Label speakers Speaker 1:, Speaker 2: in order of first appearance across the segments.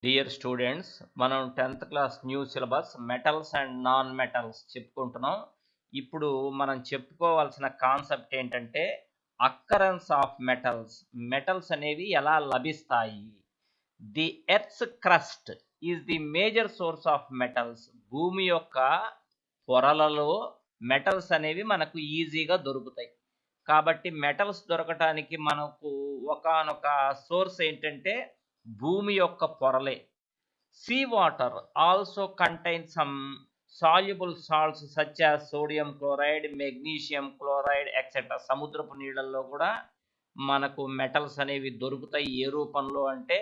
Speaker 1: Dear students, మనం 10th class new syllabus metals and non metals చెప్పుకుంటున్నాం. ఇప్పుడు మనం చెప్పుకోవాల్సిన కాన్సెప్ట్ ఏంటంటే అక్కరెన్స్ ఆఫ్ మెటల్స్. మెటల్స్ అనేవి ఎలా లభిస్తాయి? The earths crust is the major source of metals. భూమి యొక్క పొరలలో మెటల్స్ అనేవి మనకు ఈజీగా దొరుకుతాయి. కాబట్టి మెటల్స్ దొరకటానికి మనకు ఒకానొక సోర్స్ ఏంటంటే భూమి యొక్క పొరలే. Sea water also contains some soluble salts such as sodium chloride, magnesium chloride, etc. సముద్రపు నీళ్ళల్లో కూడా మనకు మెటల్స్ అనేవి దొరుకుతాయి. ఏ రూపంలో అంటే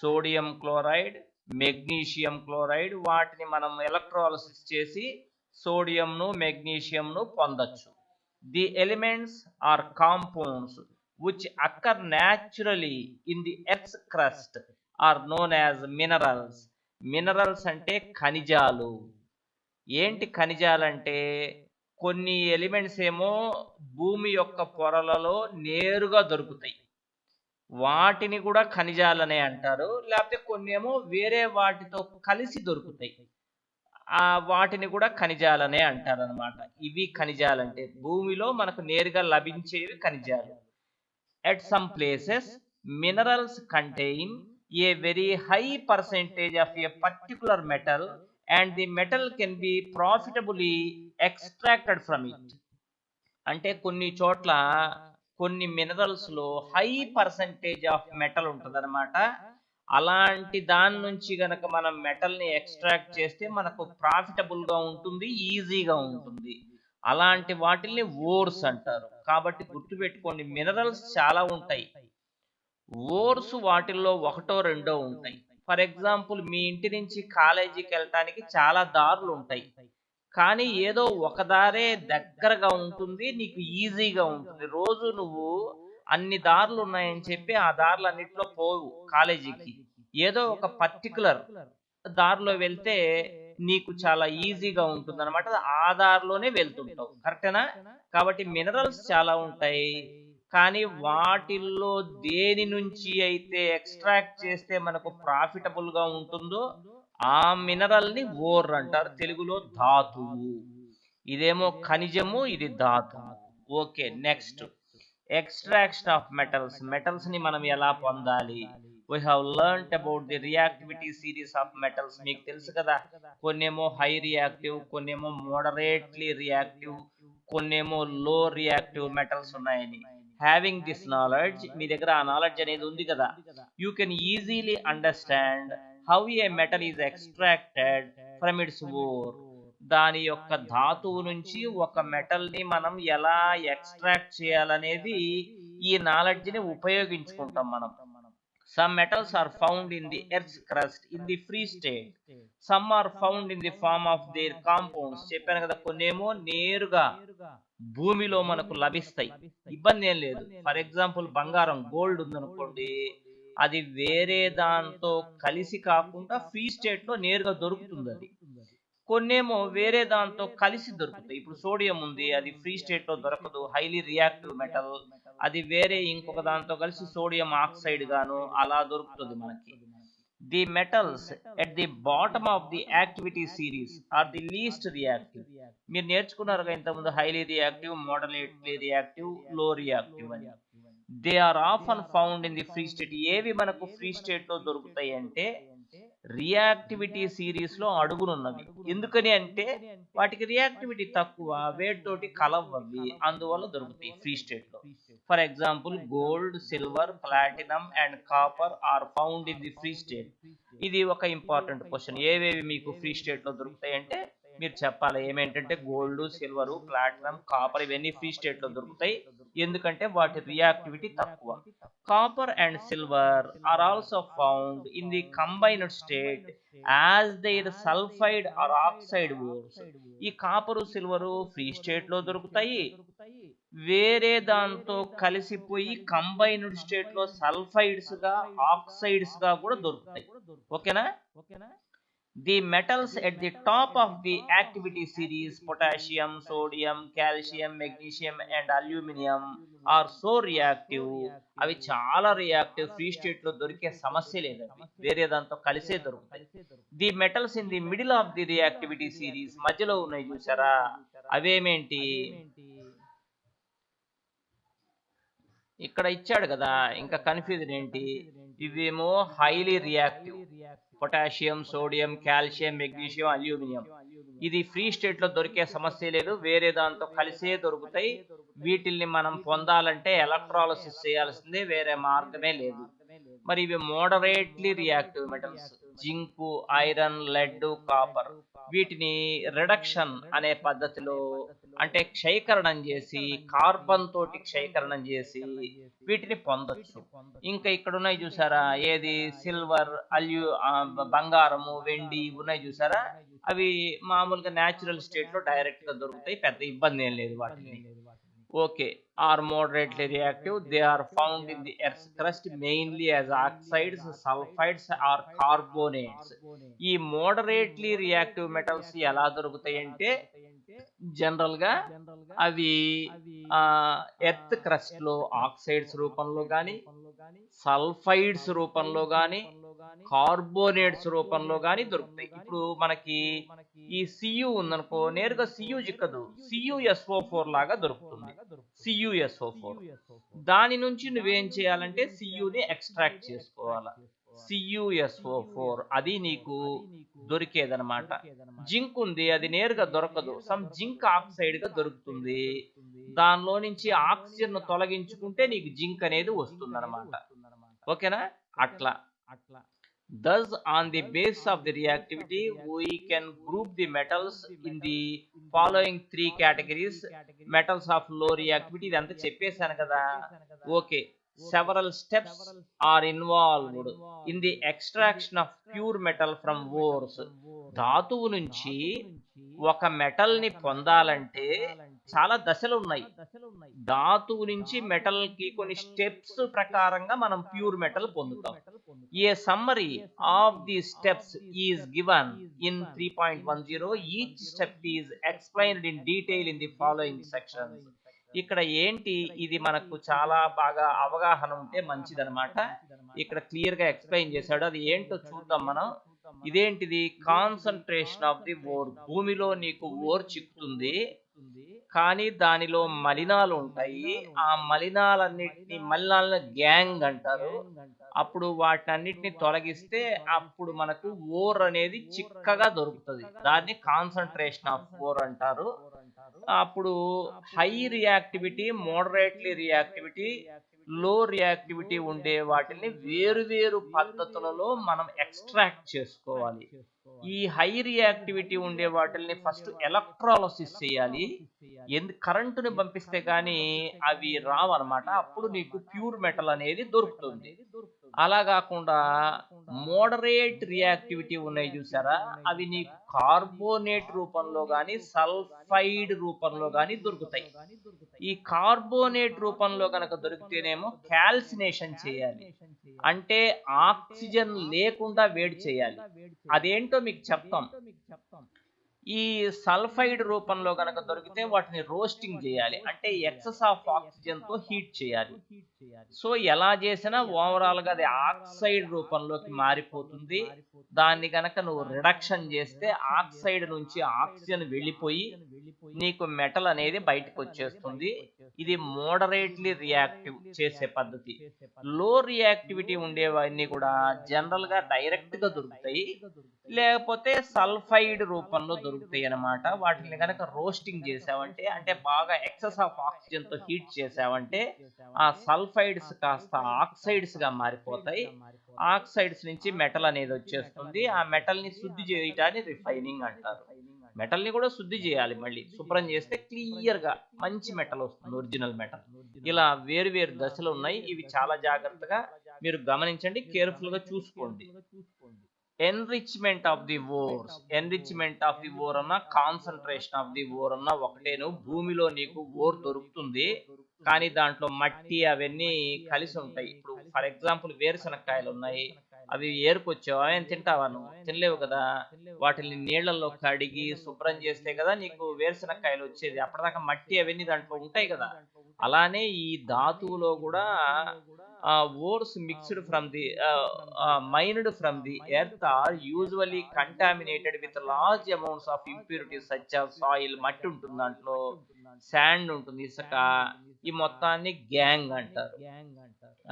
Speaker 1: సోడియం క్లోరైడ్, మెగ్నీషియం క్లోరైడ్. వాటిని మనం ఎలక్ట్రాలిసిస్ చేసి సోడియంను మెగ్నీషియంను పొందొచ్చు. The elements or compounds which occur naturally in the earth's crust are known as minerals. Minerals అంటే ఖనిజాలు. ఏంటి ఖనిజాలంటే కొన్ని ఎలిమెంట్స్ ఏమో భూమి యొక్క పొరలలో నేరుగా దొరుకుతాయి, వాటిని కూడా ఖనిజాలనే అంటారు. లేకపోతే కొన్ని ఏమో వేరే వాటితో కలిసి దొరుకుతాయి, వాటిని కూడా ఖనిజాలనే అంటారు అనమాట. ఇవి ఖనిజాలంటే భూమిలో మనకు నేరుగా లభించేవి ఖనిజాలు. At some places, minerals contain a very high percentage of a particular metal, and the metal can be profitably extracted from it. అంటే కొన్ని చోట్ల కొన్ని మినరల్స్లో హై పర్సంటేజ్ ఆఫ్ మెటల్ ఉంటుందన్నమాట. అలాంటి దాని నుంచి గనక మనం మెటల్ని ఎక్స్ట్రాక్ట్ చేస్తే మనకు ప్రాఫిటబుల్గా ఉంటుంది, ఈజీగా ఉంటుంది. అలాంటి వాటిల్ని ఓర్స్ అంటారు. కాబట్టి గుర్తుపెట్టుకోండి, మినరల్స్ చాలా ఉంటాయి, ఓర్స్ వాటిల్లో ఒకటో రెండో ఉంటాయి. ఫర్ ఎగ్జాంపుల్, మీ ఇంటి నుంచి కాలేజీకి వెళ్ళటానికి చాలా దారులు ఉంటాయి, కానీ ఏదో ఒక దారే దగ్గరగా ఉంటుంది, నీకు ఈజీగా ఉంటుంది. రోజు నువ్వు అన్ని దారులు ఉన్నాయని చెప్పి ఆ దారులన్నింటిలో పోవు కాలేజీకి. ఏదో ఒక పర్టికులర్ దారిలో వెళ్తే నీకు చాలా ఈజీగా ఉంటుంది అనమాట. ఆ దారిలోనే వెళ్తుంటావు, కరెక్టేనా? కాబట్టి మినరల్స్ చాలా ఉంటాయి, కానీ వాటిల్లో దేని నుంచి అయితే ఎక్స్ట్రాక్ట్ చేస్తే మనకు ప్రాఫిటబుల్ గా ఉంటుందో ఆ మినరల్ ని ఓర్ అంటారు, తెలుగులో ధాతువు. ఇదేమో ఖనిజము, ఇది ధాతువు. Okay, next extraction of metals. Metals ని మనం ఎలా పొందాలి? We have learnt about the reactivity series of metals. మీకు తెలుసు కదా, కొన్నేమో హై రియాక్టివ్, కొన్నేమో మోడరేట్లీ రియాక్టివ్, కొన్నేమో లో రియాక్టివ్ మెటల్స్ ఉన్నాయని. హ్యావింగ్ దిస్ నాలెడ్జ్, మీ దగ్గర ఆ నాలెడ్జ్ అనేది ఉంది కదా, you can easily understand how a metal is extracted from its ore. దాని యొక్క ధాతువు నుంచి ఒక మెటల్ ని మనం ఎలా ఎక్స్ట్రాక్ట్ చేయాలనేది ఈ నాలెడ్జ్ ని ఉపయోగించుకుంటాం మనం. Some metals are found in the earth's crust in the free state. Some are found in the form of their compounds. చెప్పాను కదా, కొన్నేమో నేరుగా భూమిలో మనకు లభిస్తాయి, ఇబ్బంది ఏం లేదు. ఫర్ ఎగ్జాంపుల్, బంగారం, గోల్డ్ ఉందనుకోండి, అది వేరే దాంతో కలిసి కాకుండా ఫ్రీ స్టేట్ లో నేరుగా దొరుకుతుంది. అది కొన్నేమో వేరే దాంతో కలిసి దొరుకుతాయి. ఇప్పుడు సోడియం ఉంది, అది ఫ్రీ స్టేట్ లో దొరకదు, హైలీ రియాక్టివ్ మెటల్. అది వేరే ఇంకొక దాంతో కలిసి సోడియం ఆక్సైడ్ గాను అలా దొరుకుతుంది మనకి. The metals at the bottom of the activity series are the least reactive. మీరు నేర్చుకున్నారు ఇంతకుముందు highly reactive, moderately reactive, low reactive అని. They are often found in the free state. ఏవి మనకు ఫ్రీ స్టేట్ లో దొరుకుతాయి అంటే రియాక్టివిటీ సిరీస్ లో అడుగునున్నవి. ఎందుకని అంటే వాటికి రియాక్టివిటీ తక్కువ, వేటితోటి కలవవి, అందువల్ల దొరుకుతాయి ఫ్రీ స్టేట్ లో. For example, gold, silver, platinum and copper are found in the free state. ఇది ఒక ఇంపార్టెంట్ క్వశ్చన్. ఏవేవి మీకు ఫ్రీ స్టేట్ లో దొరుకుతాయి అంటే మీరు చెప్పాలి. ఏమేంటంటే గోల్డ్, సిల్వరు, ప్లాటినం, కాపర్ ఇవన్నీ ఫ్రీ స్టేట్ లో దొరుకుతాయి, ఎందుకంటే వాటి రియాక్టివిటీ తక్కువ. Copper and silver are also found in the combined state as their sulphide or oxide ores. ఈ కాపరు, సిల్వరు ఫ్రీ స్టేట్ లో దొరుకుతాయి, వేరే దాంతో కలిసిపోయి కంబైన్డ్ స్టేట్ లో సల్ఫైడ్స్ గా, ఆక్సైడ్స్ గా కూడా దొరుకుతాయి. ఓకేనా? The metals at the top of the activity series, potassium, sodium, calcium, magnesium and aluminum are so reactive. అవి చాలా రియాక్టివ్, ఫ్రీ స్టేట్ లో దొరికే సమస్య లేదు, అవి వేరే దాంతో కలిసే దొరుకుతాయి. The metals in the middle of the reactivity series, మధ్యలో ఉన్నాయి చూసారా, అవేమేంటి ఇక్కడ ఇచ్చాడు కదా, ఇంకా కన్ఫ్యూజన్ ఏంటి, ఇవేమో highly reactive, potassium, sodium, calcium, magnesium, aluminium. ఇది ఫ్రీ స్టేట్ లో దొరికే సమస్య లేదు, వేరే దాంతో కలిసే దొరుకుతాయి. వీటిల్ని మనం పొందాలంటే ఎలక్ట్రాలసిస్ చేయాల్సిందే, వేరే మార్గమే లేదు. మరి ఇవి moderately reactive metals, zinc, iron, lead, copper. వీటిని రిడక్షన్ అనే పద్ధతిలో, అంటే క్షయకరణం చేసి, కార్బన్ తోటి క్షయకరణం చేసి వీటిని పొందొచ్చు. ఇంకా ఇక్కడ ఉన్నాయి చూసారా, ఏది సిల్వర్, బంగారము, వెండి ఉన్నాయి చూసారా, అవి మామూలుగా న్యాచురల్ స్టేట్ లో డైరెక్ట్ గా దొరుకుతాయి, పెద్ద ఇబ్బంది ఏం లేదు వాటిని. Okay, are moderately reactive. They are found in the earth's crust mainly as oxides, sulfides or carbonates. ఈ మోడరేట్లీ రియాక్టివ్ మెటల్స్ ఎలా దొరుకుతాయి అంటే జనరల్ గా అవి ఎర్త్ క్రస్ట్ లో ఆక్సైడ్స్ రూపంలో గాని, సల్ఫైడ్స్ రూపంలో గాని, కార్బోనేట్స్ రూపంలో గాని దొరుకుతాయి. ఇప్పుడు మనకి ఈ సియు ఉందనుకో, నేరుగా సియు చిక్కదు, CuSO4 లాగా దొరుకుతుంది, CuSO4. దాని నుంచి నువ్వేం చేయాలంటే సియుని ఎక్స్ట్రాక్ట్ చేసుకోవాలా, CuSO4 అది నీకు దొరికేదనమాట. జింక్ ఉంది, అది నేరుగా దొరకదు, సమ్ జింక్ ఆక్సైడ్ గా దొరుకుతుంది. దానిలో నుంచి ఆక్సిజన్ తొలగించుకుంటే నీకు జింక్ అనేది వస్తుందన్నమాట. ఓకేనా, అట్లా. Thus, on the basis of the reactivity, we can group the metals in the following 3 categories. Metals of low reactivity, ఇదంతా చెప్పేశాను కదా. Okay, several steps are involved in the extraction of pure metal from ores. ధాతువు నుంచి ఒక metal ని పొందాలంటే చాలా దశలు ఉన్నాయి. ధాతువు నుంచి మెటల్ కి కొన్ని స్టెప్స్ ప్రకారంగా మనం ప్యూర్ మెటల్ పొందుతాం. A summary of the steps is given in 3.10. Each step is explained in detail in the following sections. ఇక్కడ ఏంటి, ఇది మనకు చాలా బాగా అవగాహన ఉంటే మంచిదన్నమాట. ఇక్కడ క్లియర్ గా ఎక్స్ప్లెయిన్ చేశాడు, అది ఏంటో చూద్దాం మనం. ఇదేంటిది, కాన్సన్ట్రేషన్ ఆఫ్ ది ఓర్. భూమిలో నీకు ఓర్ చిక్కుతుంది, కానీ దానిలో మలినాలు ఉంటాయి. ఆ మలినాలను గ్యాంగ్ అంటారు. అప్పుడు వాటినన్నిటిని తొలగిస్తే అప్పుడు మనకు ఓర్ అనేది చిక్కగా దొరుకుతుంది. దాన్ని కాన్సన్ట్రేషన్ ఆఫ్ ఓర్ అంటారు. అప్పుడు హై రియాక్టివిటీ, మోడరేట్లీ రియాక్టివిటీ, లో రియాక్టివిటీ ఉండే వాటిని వేరు పద్ధతులలో మనం ఎక్స్ట్రాక్ట్ చేసుకోవాలి. ఈ హై రియాక్టివిటీ ఉండే వాటిని ఫస్ట్ ఎలక్ట్రాలసిస్ చేయాలి, కరెంటుని పంపిస్తే గానీ అవి రావన్నమాట. అప్పుడు నీకు ప్యూర్ మెటల్ అనేది దొరుకుతుంది. అలా కాకుండా మోడరేట్ రియాక్టివిటీ ఉన్నాయి చూసారా, అవి నీకు కార్బోనేట్ రూపంలో గాని, సల్ఫైడ్ రూపంలో గాని దొరుకుతాయి. ఈ కార్బోనేట్ రూపంలో కనుక దొరికితేనేమో కాల్సినేషన్ చేయాలి, అంటే ఆక్సిజన్ లేకుండా వేడి చేయాలి. అదేంటో మీకు చెప్తాం. ఈ సల్ఫైడ్ రూపంలో కనుక దొరికితే వాటిని రోస్టింగ్ చేయాలి, అంటే ఎక్సెస్ ఆఫ్ ఆక్సిజన్ తో హీట్ చేయాలి. సో ఎలా చేసినా ఓవరాల్ గా అది ఆక్సైడ్ రూపంలోకి మారిపోతుంది. దాన్ని గనక నువ్వు రిడక్షన్ చేస్తే ఆక్సైడ్ నుంచి ఆక్సిజన్ వెళ్ళిపోయి నీకు మెటల్ అనేది బయటకు వచ్చేస్తుంది. ఇది మోడరేట్లీ రియాక్టివ్ చేసే పద్ధతి. లో రియాక్టివిటీ ఉండేవన్నీ కూడా జనరల్ గా డైరెక్ట్ గా దొరుకుతాయి, లేకపోతే సల్ఫైడ్ రూపంలో దొరుకుతాయి అన్నమాట. వాటిని కనుక రోస్టింగ్ చేసావంటే, అంటే బాగా ఎక్సెస్ ఆఫ్ ఆక్సిజన్ తో హీట్ చేసావంటే ఆ సల్ఫైడ్స్ కాస్త ఆక్సైడ్స్ గా మారిపోతాయి. ఆక్సైడ్స్ నుంచి మెటల్ అనేది వచ్చేస్తుంది. ఆ మెటల్ ని శుద్ధి చేయటాన్ని రిఫైనింగ్ అంటారు. మెటల్ ని కూడా శుద్ధి చేయాలి, మళ్ళీ శుభ్రం చేస్తే క్లియర్ గా మంచి మెటల్ వస్తుంది, ఒరిజినల్ మెటల్. ఇలా వేరు దశలు ఉన్నాయి. ఇవి చాలా జాగ్రత్తగా మీరు గమనించండి, కేర్ఫుల్ గా చూసుకోండి. Enrichment of the ores, enrichment of the ore అన్న, కాన్సన్ట్రేషన్ ఆఫ్ ది ఓర్ అన్న ఒకటేను. భూమిలో నీకు ఓర్ దొరుకుతుంది, కానీ దాంట్లో మట్టి అవన్నీ కలిసి ఉంటాయి. ఇప్పుడు ఫర్ ఎగ్జాంపుల్ వేరుశనక్కాయలు ఉన్నాయి, అవి ఏరుకొచ్చావా, ఏం తింటావా? నువ్వు తినలేవు కదా. వాటిని నీళ్ళల్లో కడిగి శుభ్రం చేస్తే కదా నీకు వేరుశనక్కాయలు వచ్చేది. అప్పటిదాకా మట్టి అవన్నీ దాంట్లో ఉంటాయి కదా. అలానే ఈ ధాతువులో కూడా ores mixed from the mined from the earth are usually contaminated with large amounts of impurities such as soil. మట్టి ఉంటుంది దాంట్లో, శాండ్ ఉంటుంది, ఇసుక. ఈ మొత్తాన్ని గ్యాంగ్ అంటారు.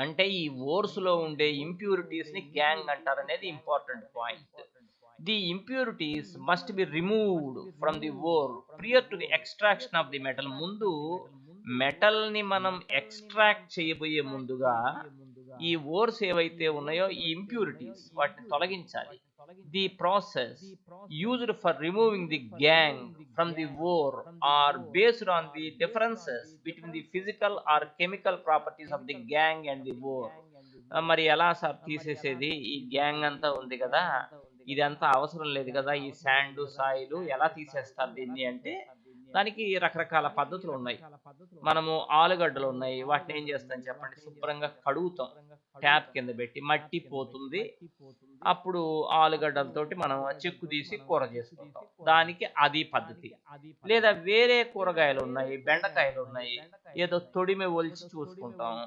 Speaker 1: అంటే ఈ ఓర్స్ లో ఉండే ఇంప్యూరిటీస్ ని గ్యాంగ్ అంటారు అనేది important point. The impurities must be removed from the ore prior to the extraction of the metal. ముందు మెటల్ ని మనం ఎక్స్ట్రాక్ట్ చేయబోయే ముందుగా ఈ ఓర్స్ ఏవైతే ఉన్నాయో ఈ ఇంప్యూరిటీస్ వాటిని తొలగించాలి. The process used for removing the gangue from the ore are based on the differences between the physical or chemical properties of the gangue and the ore. మరి ఎలా సార్ తీసేసేది? ఈ గ్యాంగ్ అంతా ఉంది కదా, ఇదంతా అవసరం లేదు కదా, ఈ శాండ్ సాయిలు ఎలా తీసేస్తారు దీన్ని అంటే దానికి రకరకాల పద్ధతులు ఉన్నాయి. మనము ఆలుగడ్డలు ఉన్నాయి, వాటిని ఏం చేస్తాం చెప్పండి, శుభ్రంగా కడుగుతాం, ట్యాప్ కింద పెట్టి మట్టి పోతుంది, అప్పుడు ఆలుగడ్డలతోటి మనం చెక్కు తీసి కూర చేసుకుంటాం. దానికి అది పద్ధతి. లేదా వేరే కూరగాయలు ఉన్నాయి, బెండకాయలు ఉన్నాయి, ఏదో తొడిమి ఒలిచి చూసుకుంటాం,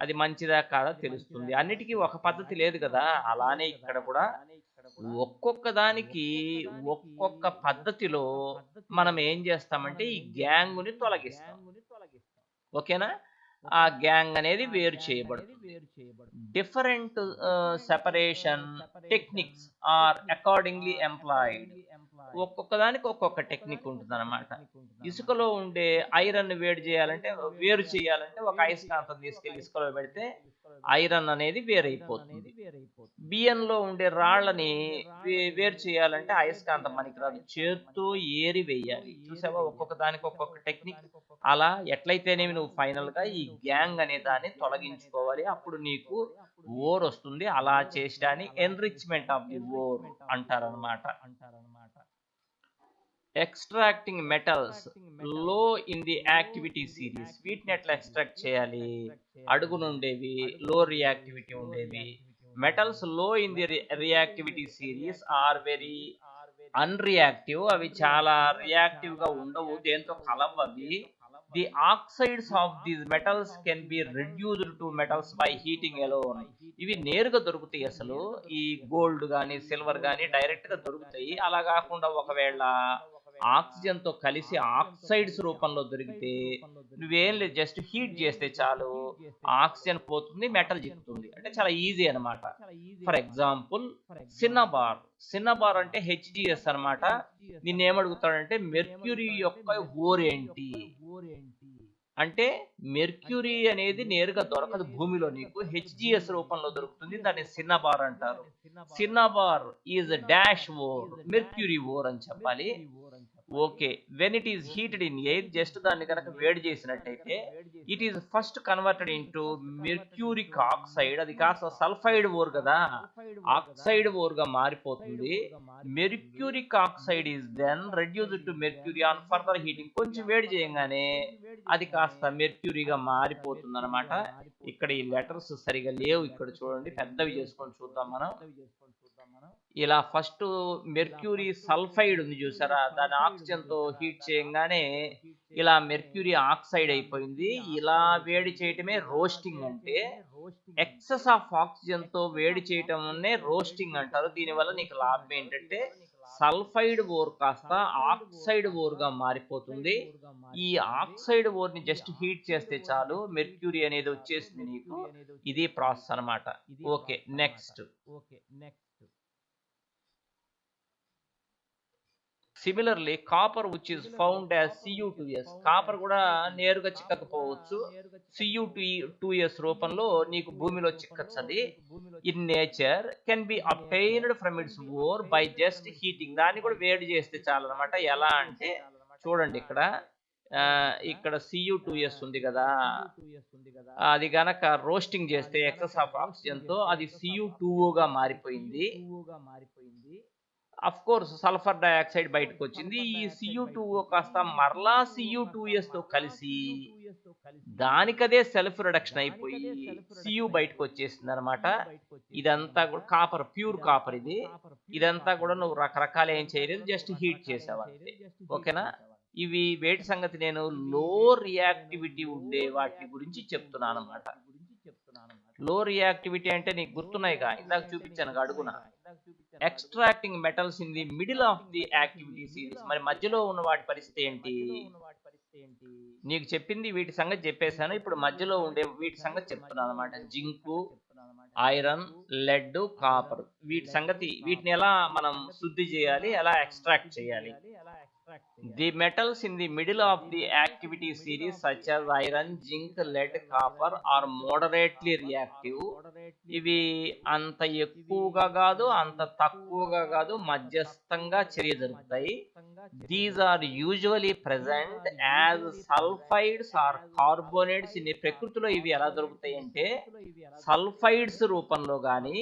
Speaker 1: అది మంచిదా కాదా తెలుస్తుంది. అన్నిటికీ ఒక పద్ధతి లేదు కదా. అలానే ఇక్కడ కూడా ఒక్కొక్క దానికి ఒక్కొక్క పద్ధతిలో మనం ఏం చేస్తామంటే ఈ గ్యాంగుని తొలగిస్తాం. ఓకేనా? ఆ గ్యాంగ్ అనేది వేరు చేయబడుతుంది. Different separation techniques are accordingly employed. ఒక్కొక్క దానికి ఒక్కొక్క టెక్నిక్ ఉంటుంది అనమాట. ఇసుకలో ఉండే ఐరన్ వేడి చేయాలంటే, వేరు చేయాలంటే ఒక అయస్కాంతం తీసుకెళ్లి ఇసుకలో పెడితే ఐరన్ అనేది వేరైపోతుంది. బియ్యంలో ఉండే రాళ్ళని వేరు చేయాలంటే అయస్కాంతం పనికిరాదు, చేత్తో ఏరి వేయాలి. చూసావా, ఒక్కొక్క దానికి ఒక్కొక్క టెక్నిక్. అలా ఎట్లయితేనేమి నువ్వు ఫైనల్ గా ఈ గ్యాంగ్ అనే దాన్ని తొలగించుకోవాలి, అప్పుడు నీకు ఓర్ వస్తుంది. అలా చేసడాన్ని ఎన్రిచ్మెంట్ ఆఫ్ ది ఓర్ అంటారనమాట. ఎక్స్ట్రాక్టింగ్ మెటల్స్ లో ఇన్ ది యాక్టివిటీ సిరీస్. వీటిని ఎట్లా ఎక్స్ట్రాక్ట్ చేయాలి? అడుగు నుండేవి లో రియాక్టివిటీ ఉండేవి. మెటల్స్ లో in the reactivity series are very unreactive. అవి చాలా రియాక్టివ్ గా ఉండవు, దేంతో కలవు అవి. The oxides of these metals can be reduced to metals by heating alone. ఇవి నేరుగా దొరుకుతాయి. అసలు ఈ గోల్డ్ గానీ సిల్వర్ గానీ డైరెక్ట్ గా దొరుకుతాయి. అలా కాకుండా ఒకవేళ ఆక్సిజన్ తో కలిసి ఆక్సైడ్స్ రూపంలో దొరికితే నువ్వేం లేదు, జస్ట్ హీట్ చేస్తే చాలు, ఆక్సిజన్ పోతుంది, మెటల్ చిక్కుతుంది. అంటే చాలా ఈజీ అనమాట. For example సిన్నబార్. సిన్నబార్ అంటే హెచ్జిఎస్ అనమాట. దీన్ని ఏమడుగుతాడంటే మెర్క్యూరీ యొక్క ఓర్ ఏంటి అంటే, మెర్క్యూరీ అనేది నేరుగా దొరకదు భూమిలో, నీకు హెచ్జిఎస్ రూపంలో దొరుకుతుంది, దాన్ని సిన్నబార్ అంటారు. Cinnabar is dash ore, mercury ore అని చెప్పాలి. Okay, when it is heated in air, just దాన్ని కనుక వేడి చేసినట్టయితే it is first converted into mercuric oxide. అది కాస్త సల్ఫైడ్ ఓర్ కదా, ఆక్సైడ్ ఓర్ గా మారిపోతుంది. Mercuric oxide is then reduced to mercury on further heating. కొంచెం వేడి చేయగానే అది కాస్త మెర్క్యూరీగా మారిపోతుంది అనమాట. ఇక్కడ ఈ లెటర్స్ సరిగా లేవు, ఇక్కడ చూడండి, పెద్దవి చేసుకొని చూద్దాం మనం. ఇలా ఫస్ట్ మెర్క్యూరీ సల్ఫైడ్ ఉంది చూసారా, దాని ఆక్సిజన్ తో హీట్ చేయగానే ఇలా మెర్క్యూరీ ఆక్సైడ్ అయిపోయింది. ఇలా వేడి చేయటమే రోస్టింగ్. అంటే ఎక్సెస్ ఆఫ్ ఆక్సిజన్ తో వేడి చేయటం రోస్టింగ్ అంటారు. దీనివల్ల నీకు లాభం ఏంటంటే సల్ఫైడ్ ఓర్ కాస్త ఆక్సైడ్ ఓర్ గా మారిపోతుంది. ఈ ఆక్సైడ్ ఓర్ ని జస్ట్ హీట్ చేస్తే చాలు, మెర్క్యూరీ అనేది వచ్చేసింది నీకు. ఇది ప్రాసెస్ అనమాట. Okay, next. Similarly copper which is found as Cu2s. Copper కూడా నేరుగా చిక్కకపోవచ్చు, Cu2s రూపంలో నీకు భూమిలో చిక్కచ్చది. In nature can be obtained from its ore by just heating. దాన్ని కూడా వేడి చేస్తే చాలన్నమాట. ఎలా అంటే చూడండి, ఇక్కడ Cu2s ఉంది కదా, అది గనక రోస్టింగ్ చేస్తే ఎక్సెస్ ఆఫ్ ఆక్సిజన్ తో అది Cu2O గా మారిపోయింది. అఫ్ కోర్స్ సల్ఫర్ డయాక్సైడ్ బయటకు వచ్చింది. ఈ Cu2 కాస్త మరలా Cu2s తో కలిసి దానికదే సెల్ఫ్ రిడక్షన్ అయిపోయి Cu బయటకు వచ్చేసింది అనమాట. ఇదంతా కూడా కాపర్, ప్యూర్ కాపర్ ఇది. ఇదంతా కూడా నువ్వు రకరకాల ఏం చేయలేదు, జస్ట్ హీట్ చేసావు అంతే. ఓకేనా? ఇవి వేటి సంగతి నేను లో రియాక్టివిటీ ఉండే వాటి గురించి చెప్తున్నాను అనమాట. లో రియాక్టివిటీ అంటే నీకు గుర్తున్నాయిగా, ఇందాక చూపించాను అడుగున. Extracting metals in the middle of the activity series. మరి మధ్యలో ఉన్న వాటి పరిస్థితి ఏంటి? నీకు చెప్పింది వీటి సంగతి చెప్పేశాను. ఇప్పుడు మధ్యలో ఉండే వీటి సంగతి చెప్తున్నాను అనమాట. జింకు, ఐరన్, లెడ్, కాపర్, వీటి సంగతి. వీటిని ఎలా మనం శుద్ధి చేయాలి, ఎలా ఎక్స్ట్రాక్ట్ చేయాలి. The metals in the middle of the activity series such as iron, zinc, lead, copper are moderately reactive. ఇవి అంత ఎక్కువగా కాదు, అంత తక్కువగా కాదు, మధ్యస్థంగా చర్య జరుపుతాయి. These are usually present as sulfides or carbonates in ప్రకృతిలో. ఇవి ఎలా దొరుకుతాయి అంటే సల్ఫైడ్స్ రూపంలో కానీ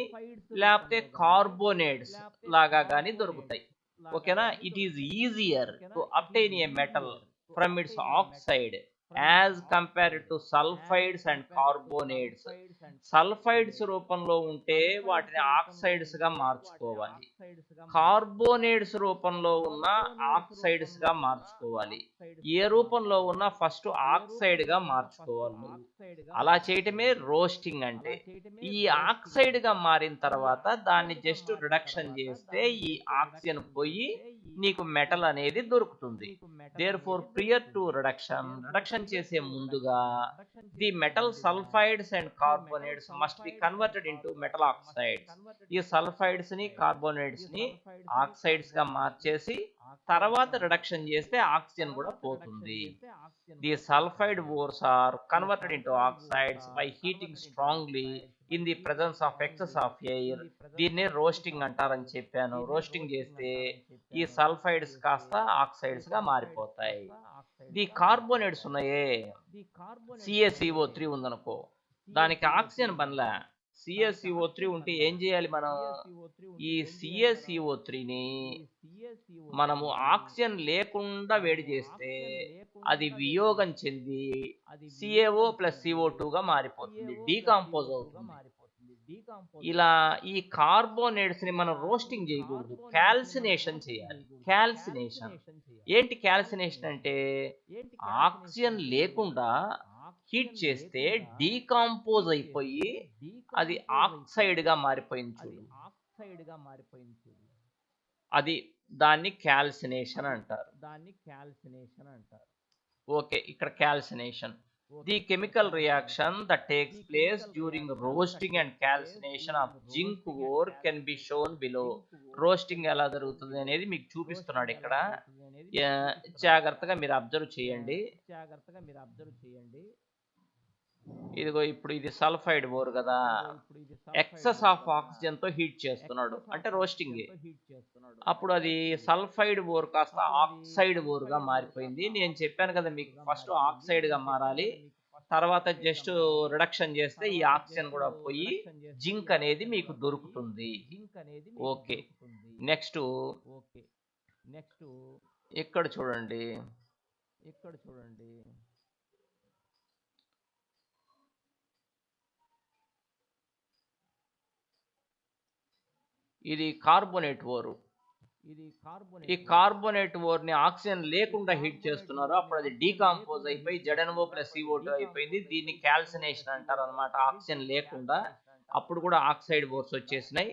Speaker 1: లేకపోతే కార్బోనేట్స్ లాగా కానీ దొరుకుతాయి. ఓకేనా? It is easier to obtain A metal from its oxide as compared to sulphides and carbonates. Sulphides రూపంలో ఉంటే వాటిని ఆక్సైడ్స్ గా మార్చుకోవాలి, కార్బోనేట్స్ రూపంలో ఉన్న ఆక్సైడ్స్ గా మార్చుకోవాలి. ఏ రూపంలో ఉన్న ఫస్ట్ ఆక్సైడ్ గా మార్చుకోవాలి. అలా చేయటమే రోస్టింగ్ అంటే. ఈ ఆక్సైడ్ గా మారిన తర్వాత దాన్ని జస్ట్ రిడక్షన్ చేస్తే ఈ ఆక్సిజన్ పోయి నీకు మెటల్ అనేది దొరుకుతుంది. దేర్ఫోర్ ప్రియర్ టు రిడక్షన్ చేసే ముందుగా the metal sulphides and carbonates must be converted into metal oxides. ఈ సల్ఫైడ్స్ ని కార్బోనేట్స్ ని ఆక్సైడ్స్ గా మార్చేసి తర్వాత రిడక్షన్ చేస్తే ఆక్సిజన్ కూడా పోతుంది. The sulphide ores are converted into oxides by heating strongly in the presence of excess of air. దీన్నే రోస్టింగ్ అంటారని చెప్పాను. రోస్టింగ్ చేస్తే ఈ సల్ఫైడ్స్ కాస్త ఆక్సైడ్స్ గా మారిపోతాయి. ది కార్బోనేట్స్ ఉన్నాయే, CaCO3 ఉందనుకో, దానికి ఆక్సిజన్ పనిలే. CaCO3 ఉంటే ఏం చేయాలి మనం? ఈ CaCO3ని మనము ఆక్సిజన్ లేకుండా వేడి చేస్తే అది వియోగం చెంది CaO ప్లస్ CO2 గా మారిపోతుంది, డీకంపోజ్ అవుతుంది. ఇలా ఈ కార్బోనేట్స్ ని మనం రోస్టింగ్ చేయకూడదు, క్యాల్సినేషన్ చేయాలి. క్యాల్సినేషన్ ఏంటి? క్యాల్సినేషన్ అంటే ఆక్సిజన్ లేకుండా హీట్ చేస్తే డీకంపోజ్ అయిపోయి అది ఆక్సైడ్ గా మారిపోయింది చూడు, అది దాన్ని క్యాల్సినేషన్ అంటారు. ఓకే, ఇక్కడ calcination. The chemical reaction that takes place during roasting and calcination of zinc ore can be shown below. Roasting ఎలా జరుగుతుంది అనేది మీకు చూపిస్తున్నాడు ఇక్కడ. జాగ్రత్తగా మీరు అబ్జర్వ్ చేయండి. ఇదిగో ఇప్పుడు ఇది సల్ఫైడ్ ఓర్ కదా, ఎక్సెస్ ఆఫ్ ఆక్సిజన్ తో హీట్ చేస్తున్నాడు అంటే రోస్టింగ్. అప్పుడు అది సల్ఫైడ్ ఓర్ కాస్త ఆక్సైడ్ ఓర్ గా మారిపోయింది. నేను చెప్పాను కదా మీకు, ఫస్ట్ ఆక్సైడ్ గా మారాలి, తర్వాత జస్ట్ రిడక్షన్ చేస్తే ఈ ఆక్సిజన్ కూడా పోయి జింక్ అనేది మీకు దొరుకుతుంది. ఓకే, నెక్స్ట్ ఇక్కడ చూడండి. ఇది కార్బోనేట్ ఓరు. ఈ కార్బోనేట్ ఓర్ ని ఆక్సిజన్ లేకుండా హీట్ చేస్తున్నారు. అప్పుడు అది డీకంపోజ్ అయిపోయి ZnO ప్లస్ CO2 అయిపోయింది. దీన్ని క్యాల్సినేషన్ అంటారు అనమాట, ఆక్సిజన్ లేకుండా. అప్పుడు కూడా ఆక్సైడ్ ఓర్స్ వచ్చేసినాయి.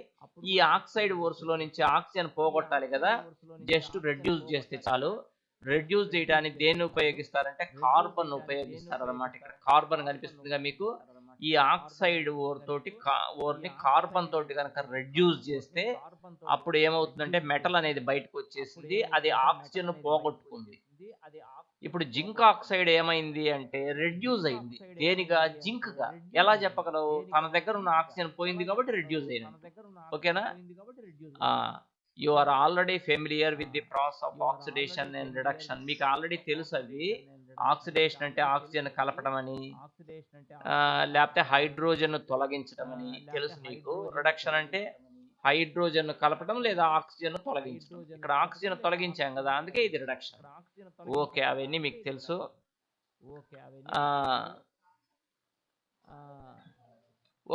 Speaker 1: ఈ ఆక్సైడ్ ఓర్స్ లో నుంచి ఆక్సిజన్ పోగొట్టాలి కదా, జస్ట్ రెడ్యూస్ చేస్తే చాలు. రెడ్యూస్ చేయడానికి దేన్ని ఉపయోగిస్తారంటే కార్బన్ ఉపయోగిస్తారు అనమాట. ఇక్కడ కార్బన్ కనిపిస్తుందిగా మీకు. ఈ ఆక్సైడ్ ఓర్ని కార్బన్ తోటి కనుక రెడ్యూస్ చేస్తే అప్పుడు ఏమవుతుందంటే మెటల్ అనేది బయటకు వచ్చేసింది, అది ఆక్సిజన్ పోగొట్టుకుంది. ఇప్పుడు జింక్ ఆక్సైడ్ ఏమైంది అంటే రెడ్యూస్ అయింది. దేనిగా? జింక్ గా. ఎలా చెప్పగలవు? తన దగ్గర ఉన్న ఆక్సిజన్ పోయింది కాబట్టి రెడ్యూస్ అయింది. ఓకేనా? You are already familiar with the process of oxidation and reduction. మీకు ఆల్రెడీ తెలుసు అవి. ఆక్సిడేషన్ అంటే ఆక్సిజన్ కలపడం అని, లేకపోతే హైడ్రోజన్ తొలగించడం అని తెలుసు నీకు. రిడక్షన్ అంటే హైడ్రోజన్ కలపడం లేదా ఆక్సిజన్ తొలగించడం. ఇక్కడ ఆక్సిజన్ తొలగించాం కదా, అందుకే ఇది రిడక్షన్. ఓకే, అవన్నీ మీకు తెలుసు.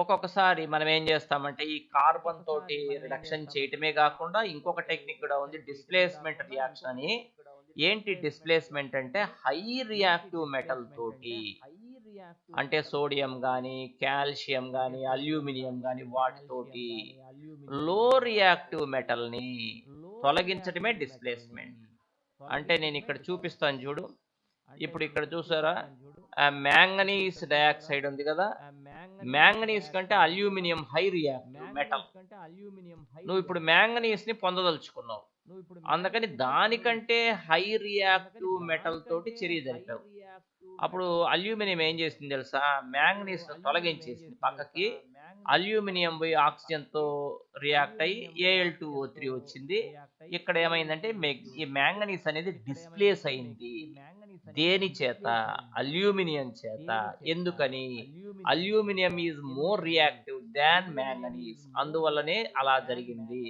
Speaker 1: ఒక్కొక్కసారి మనం ఏం చేస్తామంటే ఈ కార్బన్ తోటి రిడక్షన్ చేయటమే కాకుండా ఇంకొక టెక్నిక్ కూడా ఉంది, డిస్ప్లేస్మెంట్ రియాక్షన్ అని. ఏంటి డిస్ప్లేస్మెంట్ అంటే హై రియాక్టివ్ మెటల్ తోటి, అంటే సోడియం కానీ కాల్షియం కానీ అల్యూమినియం కానీ వాటితోటి లో రియాక్టివ్ మెటల్ని తొలగించడమే డిస్ప్లేస్మెంట్. అంటే నేను ఇక్కడ చూపిస్తాను చూడు. ఇప్పుడు ఇక్కడ చూసారా, మ్యాంగనీస్ డయాక్సైడ్ ఉంది కదా, మ్యాంగనీస్ కంటే అల్యూమినియం హై రియాక్టివ్ మెటల్. నువ్వు ఇప్పుడు మ్యాంగనీస్ ని పొందదలుచుకున్నావు, అందుకని దానికంటే హై రియాక్టివ్ మెటల్ తోటి చర్య జరిపావు. అప్పుడు అల్యూమినియం ఏం చేసింది తెలుసా, మ్యాంగనీస్ తొలగించేసింది పక్కకి. అల్యూమినియం పోయి ఆక్సిజన్ తో రియాక్ట్ అయ్యి Al2O3 వచ్చింది. ఇక్కడ ఏమైందంటే ఈ మ్యాంగనీస్ అనేది డిస్ప్లేస్ అయింది. దేని చేత? అల్యూమినియం చేత. ఎందుకని? Aluminium is more reactive than manganese, అందువల్లనే అలా జరిగింది.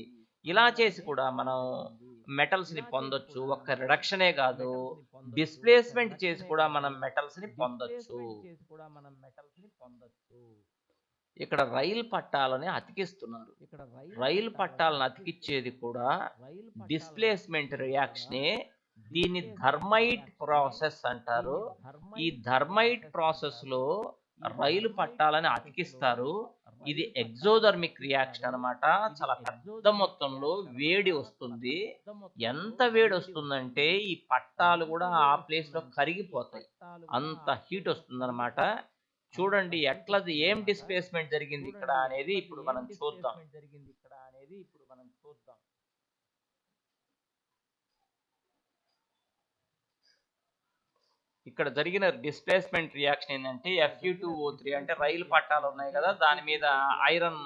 Speaker 1: ఇలా చేసి కూడా మనం మెటల్స్ ని పొందొచ్చు. ఒక్క రిడక్షనే కాదు, డిస్ప్లేస్మెంట్ చేసి కూడా మనం మెటల్స్ ని పొందొచ్చు. ఇక్కడ రైలు పట్టాలని అతికిస్తున్నారు. రైలు పట్టాలను అతికిచ్చేది కూడా డిస్ప్లేస్మెంట్ రియాక్షనే. దీన్ని థర్మైట్ ప్రాసెస్ అంటారు. ఈ థర్మైట్ ప్రాసెస్ లో రైలు పట్టాలని అతికిస్తారు. ఇది ఎగ్జోథర్మిక్ రియాక్షన్ అన్నమాట. చాలా పెద్ద మొత్తంలో వేడి వస్తుంది. ఎంత వేడి వస్తుందంటే ఈ పట్టాలు కూడా ఆ ప్లేస్ లో కరిగిపోతాయి, అంత హీట్ వస్తుంది అనమాట. చూడండి ఎట్లా, ఏం డిస్ప్లేస్మెంట్ జరిగింది ఇక్కడ అనేది ఇప్పుడు మనం చూద్దాం. ఇక్కడ జరిగిన డిస్ప్లేస్మెంట్ రియాక్షన్ ఏంటంటే Fe2O3, అంటే రైలు పట్టాలు ఉన్నాయి కదా, దాని మీద ఐరన్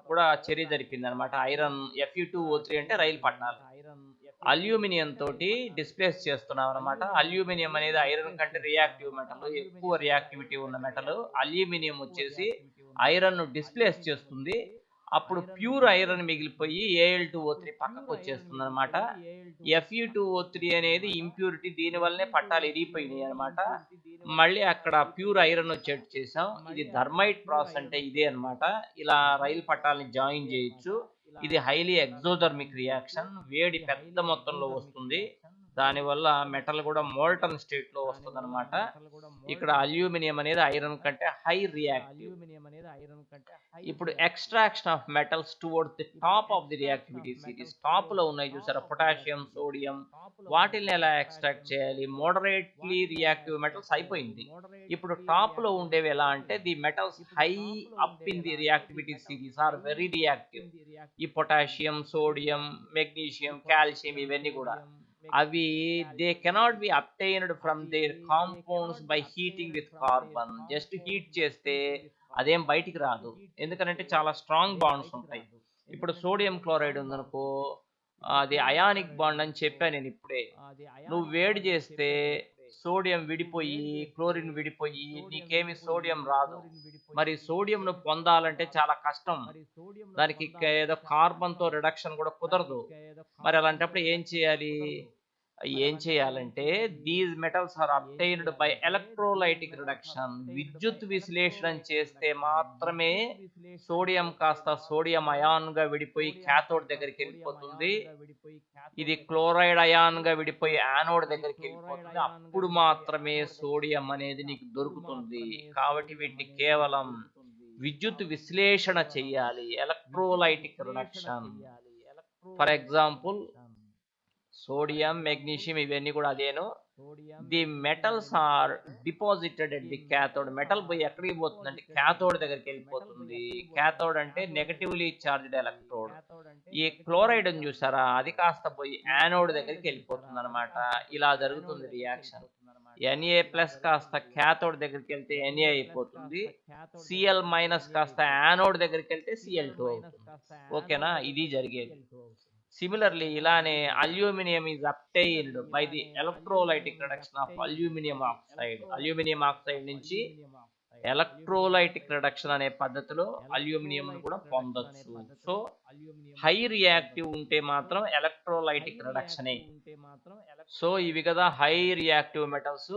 Speaker 1: కూడా చర్య జరిపింది అనమాట. ఐరన్ Fe2O3 అంటే రైలు పట్టాలు. అల్యూమినియం తోటి డిస్ప్లేస్ చేస్తున్నాం అనమాట. అల్యూమినియం అనేది ఐరన్ కంటే రియాక్టివ్ మెటల్, ఎక్కువ రియాక్టివిటీ ఉన్న మెటల్. అల్యూమినియం వచ్చేసి ఐరన్ ను డిస్ప్లేస్ చేస్తుంది. అప్పుడు ప్యూర్ ఐరన్ మిగిలిపోయి Al2O3 పక్కకు వచ్చేస్తుంది అనమాట. Fe2O3 అనేది ఇంప్యూరిటీ, దీని వల్లనే పట్టాలు ఇరిగిపోయినాయి అనమాట. మళ్ళీ అక్కడ ప్యూర్ ఐరన్ వచ్చేట్టు చేసాం. ఇది థర్మైట్ ప్రాసెస్ అంటే ఇదే అనమాట. ఇలా రైలు పట్టాలని జాయిన్ చేయొచ్చు. ఇది హైలీ ఎగ్జోథర్మిక్ రియాక్షన్, వేడి పెద్ద మొత్తంలో వస్తుంది. దానివల్ల మెటల్ కూడా మోల్టన్ స్టేట్ లో వస్తుంది అనమాట. ఇక్కడ అల్యూమినియం అనేది ఐరన్ కంటే హై రియాక్టివ్. ఇప్పుడు extraction of metals towards the top of the reactivity series. Top లో ఉన్నాయి చూసారా, పొటాషియం, సోడియం, వాటిని ఎలా ఎక్స్ట్రాక్ట్ చేయాలి? మోడరేట్లీ రియాక్టివ్ మెటల్స్ అయిపోయింది. ఇప్పుడు టాప్ లో ఉండేవి ఎలా అంటే, the metals high up in the reactivity series are very reactive. ఈ పొటాషియం, సోడియం, మెగ్నీషియం, కాల్షియం ఇవన్నీ కూడా అవి they cannot be obtained from their compounds by heating with carbon. Just heat చేస్తే అదేం బయటికి రాదు, ఎందుకంటే చాలా స్ట్రాంగ్ బాండ్స్ ఉంటాయి. ఇప్పుడు సోడియం క్లోరైడ్ ఉందనుకో, అది అయానిక్ బాండ్ అని చెప్పాను నేను ఇప్పుడే. నువ్వు వేడి చేస్తే సోడియం విడిపోయి క్లోరిన్ విడిపోయి నీకేమి సోడియం రాదు. మరి సోడియం ను పొందాలంటే చాలా కష్టం, దానికి ఏదో కార్బన్ తో రిడక్షన్ కూడా కుదరదు. మరి అలాంటప్పుడు ఏం చేయాలంటే these metals are obtained by electrolytic reduction. విద్యుత్ విశ్లేషణ చేస్తే మాత్రమే సోడియం కాస్త సోడియం అయాన్ గా విడిపోయి క్యాథోడ్ దగ్గరికి వెళ్ళిపోతుంది. ఇది క్లోరైడ్ అయాన్ గా విడిపోయి యానోడ్ దగ్గరికి వెళ్ళిపోతుంది. అప్పుడు మాత్రమే సోడియం అనేది నీకు దొరుకుతుంది. కాబట్టి వీటిని కేవలం విద్యుత్ విశ్లేషణ చేయాలి, electrolytic reduction. For example sodium, magnesium ఇవన్నీ కూడా అదేను. The metals are deposited at the cathode. Metal పోయి ఎక్కడికి పోతుందంటే క్యాథోడ్ దగ్గరికి వెళ్ళిపోతుంది. క్యాథోడ్ అంటే నెగటివ్లీ చార్జ్డ్ ఎలక్ట్రోడ్. ఈ క్లోరైడ్ అని చూసారా, అది కాస్త పోయి యానోడ్ దగ్గరికి వెళ్ళిపోతుంది అనమాట. ఇలా జరుగుతుంది రియాక్షన్. Na+ కాస్త క్యాథోడ్ దగ్గరికి వెళ్తే Na అయిపోతుంది, Cl- కాస్త యానోడ్ దగ్గరికి వెళ్తే Cl2 అవుతుంది. ఓకేనా, ఇది జరిగేది. సిమిలర్లీ ఇలానే aluminium is obtained by the electrolytic reduction of aluminium oxide. Aluminium oxide నుంచి ఎలక్ట్రోలైటిక్ రిడక్షన్ అనే పద్ధతిలో అల్యూమినియం కూడా పొందొచ్చు. సో హై రియాక్టివ్ ఉంటే మాత్రం ఎలక్ట్రోలైటిక్ రిడక్షనే. సో ఇవి కదా హై రియాక్టివ్ మెటల్స్,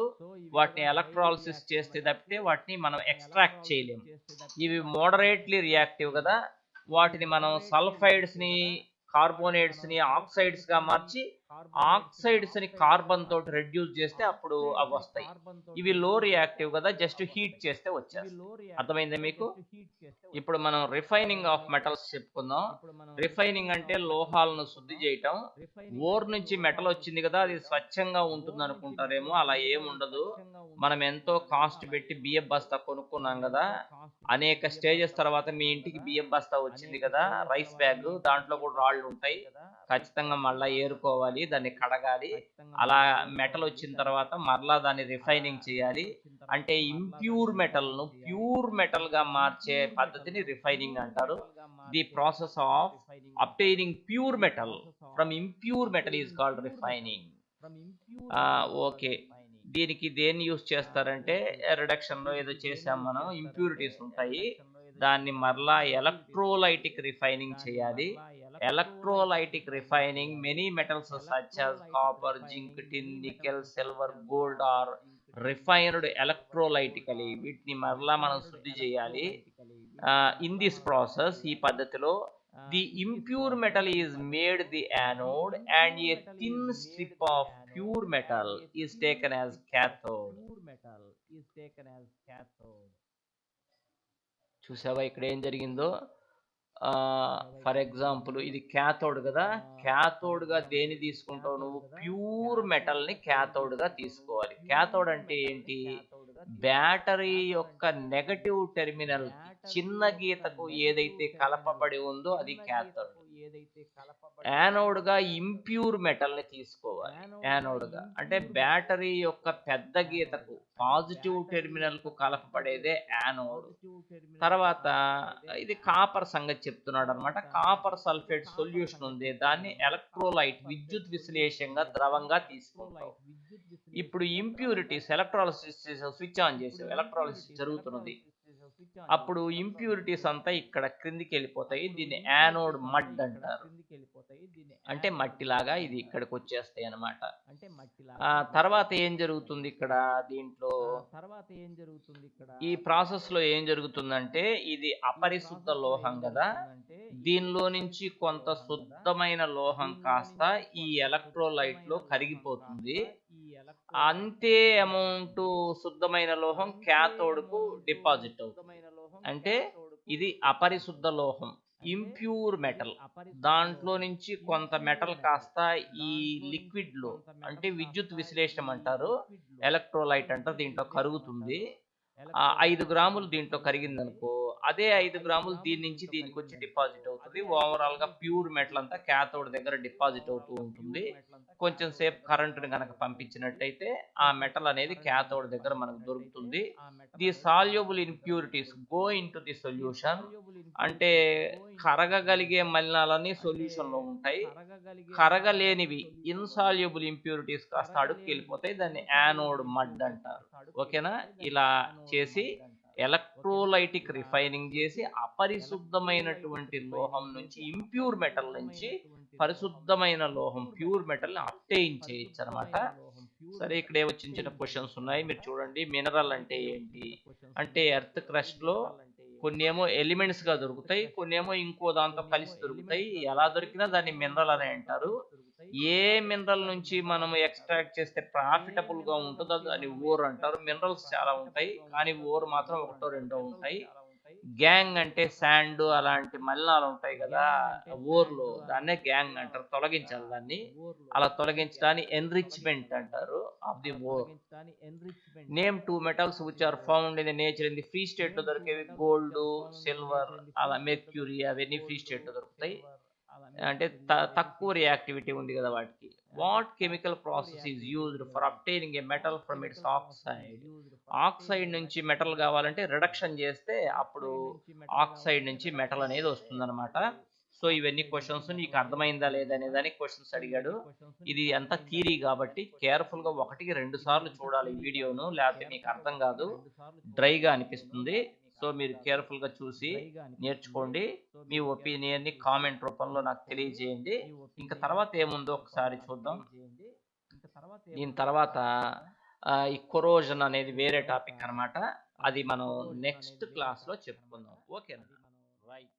Speaker 1: వాటిని ఎలక్ట్రాలిసిస్ చేస్తే తప్పితే వాటిని మనం ఎక్స్ట్రాక్ట్ చేయలేము. ఇవి మోడరేట్లీ రియాక్టివ్ కదా, వాటిని మనం సల్ఫైడ్స్ ని, కార్బోనేట్స్ ని ఆక్సైడ్స్ గా మార్చి ఆక్సైడ్స్ ని కార్బన్ తోటి రెడ్యూస్ చేస్తే అప్పుడు అవి వస్తాయి. ఇవి లో రియాక్టివ్ కదా, జస్ట్ హీట్ చేస్తే వచ్చేస్తాయి. అర్థమైందా మీకు? ఇప్పుడు మనం రిఫైనింగ్ ఆఫ్ మెటల్స్ చెప్పుకుందాం. రిఫైనింగ్ అంటే లోహాలను శుద్ధి చేయటం. ఓర్ నుంచి మెటల్ వచ్చింది కదా, అది స్వచ్ఛంగా ఉంటుంది అనుకుంటారేమో, అలా ఏముండదు. మనం ఎంతో కాస్ట్ పెట్టి బియ్యం బస్తా కొనుక్కున్నాం కదా, అనేక స్టేజెస్ తర్వాత మీ ఇంటికి బియ్యం బస్తా వచ్చింది కదా, రైస్ బ్యాగ్, దాంట్లో కూడా రాళ్ళు ఉంటాయి. ఖచ్చితంగా మళ్ళీ ఏరుకోవాలి, దాన్ని కడగాలి. అలా మెటల్ వచ్చిన తర్వాత మరలా దాన్ని రిఫైనింగ్ చేయాలి. అంటే ఇంప్యూర్ మెటల్ ను ప్యూర్ మెటల్ గా మార్చే పద్ధతిని రిఫైనింగ్ అంటారు. The process of obtaining pure metal from impure metal is called refining. Okay, దీనికి దేన్ని యూజ్ చేస్తారంటే, రిడక్షన్ లో ఏదో చేసాం మనం, ఇంప్యూరిటీస్ ఉంటాయి, దాన్ని మరలా ఎలక్ట్రోలైటిక్ రిఫైనింగ్ చేయాలి. Electrolytic refining many metals such as copper, zinc, tin, nickel, silver, gold are refined electrolytically. వీటిని మరలా మనం శుద్ధి చేయాలి. ఇన్ దిస్ ప్రాసెస్, ఈ పద్ధతిలో, the impure metal is made the anode and a thin strip of pure metal is taken as cathode. చూసావా ఇక్కడ ఏం జరిగిందో? ఫర్ ఎగ్జాంపుల్ ఇది క్యాథోడ్ కదా, క్యాథోడ్ గా దేని తీసుకుంటావు నువ్వు? ప్యూర్ మెటల్ ని క్యాథోడ్ గా తీసుకోవాలి. క్యాథోడ్ అంటే ఏంటి? బ్యాటరీ యొక్క నెగటివ్ టెర్మినల్ చిన్న గీతకు ఏదైతే కలపబడి ఉందో అది క్యాథోడ్. యానోడ్ గా ఇంప్యూర్ మెటల్ ని తీసుకోవాలి. యానోడ్ గా అంటే బ్యాటరీ యొక్క పెద్ద గీతకు పాజిటివ్ టెర్మినల్ కు కలపబడేదే యానోడ్. తర్వాత ఇది కాపర్ సంగతి చెప్తున్నాడు అనమాట. కాపర్ సల్ఫేట్ సొల్యూషన్ ఉంది, దాన్ని ఎలక్ట్రోలైట్ విద్యుత్ విశ్లేషంగా ద్రవంగా తీసుకుంటాం. ఇప్పుడు ఇంప్యూరిటీస్ ఎలక్ట్రాలిసిస్ స్విచ్ ఆన్ చేసావు, ఎలక్ట్రాలిసిస్ జరుగుతున్నది, అప్పుడు ఇంప్యూరిటీస్ అంతా ఇక్కడ క్రిందికి వెళ్ళిపోతాయి. దీన్ని యానోడ్ మడ్ అంటారు. అంటే మట్టిలాగా ఇది ఇక్కడికి వచ్చేస్తాయి అన్నమాట. తర్వాత ఏం జరుగుతుంది ఇక్కడ? దీంట్లో ఈ ప్రాసెస్ లో ఏం జరుగుతుందంటే, ఇది అపరిశుద్ధ లోహం కదా, దీనిలో నుంచి కొంత శుద్ధమైన లోహం కాస్త ఈ ఎలక్ట్రోలైట్ లో కరిగిపోతుంది. అంతే అమౌంట్ శుద్ధమైన లోహం క్యాథోడ్ కు డిపాజిట్ అవుతుంది. అంటే ఇది అపరిశుద్ధ లోహం, ఇంప్యూర్ మెటల్. దాంట్లో నుంచి కొంత మెటల్ కాస్త ఈ లిక్విడ్ లో, అంటే విద్యుత్ విశ్లేషణ అంటారు, ఎలక్ట్రోలైట్ అంటారు, దీంట్లో కరుగుతుంది. 5 గ్రాములు దీంట్లో కరిగింది అనుకో, అదే 5 గ్రాములు దీని నుంచి దీనికి వచ్చి డిపాజిట్ అవుతుంది. ఓవరాల్ గా ప్యూర్ మెటల్ అంతా క్యాథోడ్ దగ్గర డిపాజిట్ అవుతూ ఉంటుంది. కొంచెం సేపు కరెంటుని కనుక పంపించినట్టయితే ఆ మెటల్ అనేది క్యాథోడ్ దగ్గర మనకు దొరుకుతుంది. The soluble impurities go in to the solution. అంటే కరగగలిగే మలినాలన్నీ సొల్యూషన్ లో ఉంటాయి, కరగలేనివి ఇన్సాల్యుబుల్ ఇంప్యూరిటీస్ కాస్త అడుగుకి వెళ్ళిపోతాయి. దాన్ని యానోడ్ మడ్ అంటారు. ఓకేనా? ఇలా చేసి ఎలక్ట్రోలైటిక్ రిఫైనింగ్ చేసి అపరిశుద్ధమైనటువంటి లోహం నుంచి, ఇంప్యూర్ మెటల్ నుంచి పరిశుద్ధమైన లోహం ప్యూర్ మెటల్ ని అబ్టైన్ చేయొచ్చు అనమాట. సరే, ఇక్కడ ఏవో చిన్న చిన్న క్వశ్చన్స్ ఉన్నాయి, మీరు చూడండి. మినరల్ అంటే ఏంటి అంటే, ఎర్త్ క్రస్ట్ లో కొన్ని ఏమో ఎలిమెంట్స్ గా దొరుకుతాయి, కొన్ని ఏమో ఇంకో దాంతో కలిసి దొరుకుతాయి. ఎలా దొరికినా దాన్ని మినరల్ అని అంటారు. ఏ మినరల్ నుంచి మనం ఎక్స్ట్రాక్ట్ చేస్తే ప్రాఫిటబుల్ గా ఉంటుందో దాన్ని ఓర్ అంటారు. మినరల్స్ చాలా ఉంటాయి, కానీ ఓర్ మాత్రం 1-2 ఉంటాయి. గ్యాంగ్ అంటే శాండ్ అలాంటి మలినాలు ఉంటాయి కదా ఓర్లో, దాన్నే గ్యాంగ్ అంటారు. తొలగించాలి దాన్ని. అలా తొలగించడాన్ని ఎన్రిచ్మెంట్ అంటారు of the ore. Name 2 metals which are found in the nature in the free state లో దొరికేవి గోల్డ్, సిల్వర్, అలా మెర్క్యూరీ, అవన్నీ ఫ్రీ స్టేట్ లో దొరుకుతాయి. అంటే తక్కువ రియాక్టివిటీ ఉంది కదా వాటికి. What chemical process is used for obtaining a metal from its oxide? Oxide నుంచి మెటల్ కావాలంటే రిడక్షన్ చేస్తే అప్పుడు ఆక్సైడ్ నుంచి మెటల్ అనేది వస్తుంది అనమాట. సో ఇవన్నీ క్వశ్చన్స్ నీకు అర్థమైందా లేదా అనే దానికి క్వశ్చన్స్ అడిగాడు. ఇది అంతా థియరీ కాబట్టి కేర్ఫుల్గా 1-2 సార్లు చూడాలి ఈ వీడియోను, లేకపోతే మీకు అర్థం కాదు, డ్రైగా అనిపిస్తుంది. సో మీరు కేర్ఫుల్గా చూసి నేర్చుకోండి. మీ ఒపీనియన్ని కామెంట్ రూపంలో నాకు తెలియజేయండి. ఇంకా తర్వాత ఏముందో ఒకసారి చూద్దాం. దీని తర్వాత ఈ కొరోజన్ అనేది వేరే టాపిక్ అన్నమాట. అది మనం నెక్స్ట్ క్లాస్లో చెప్పుకుందాం. ఓకేనా? రైట్.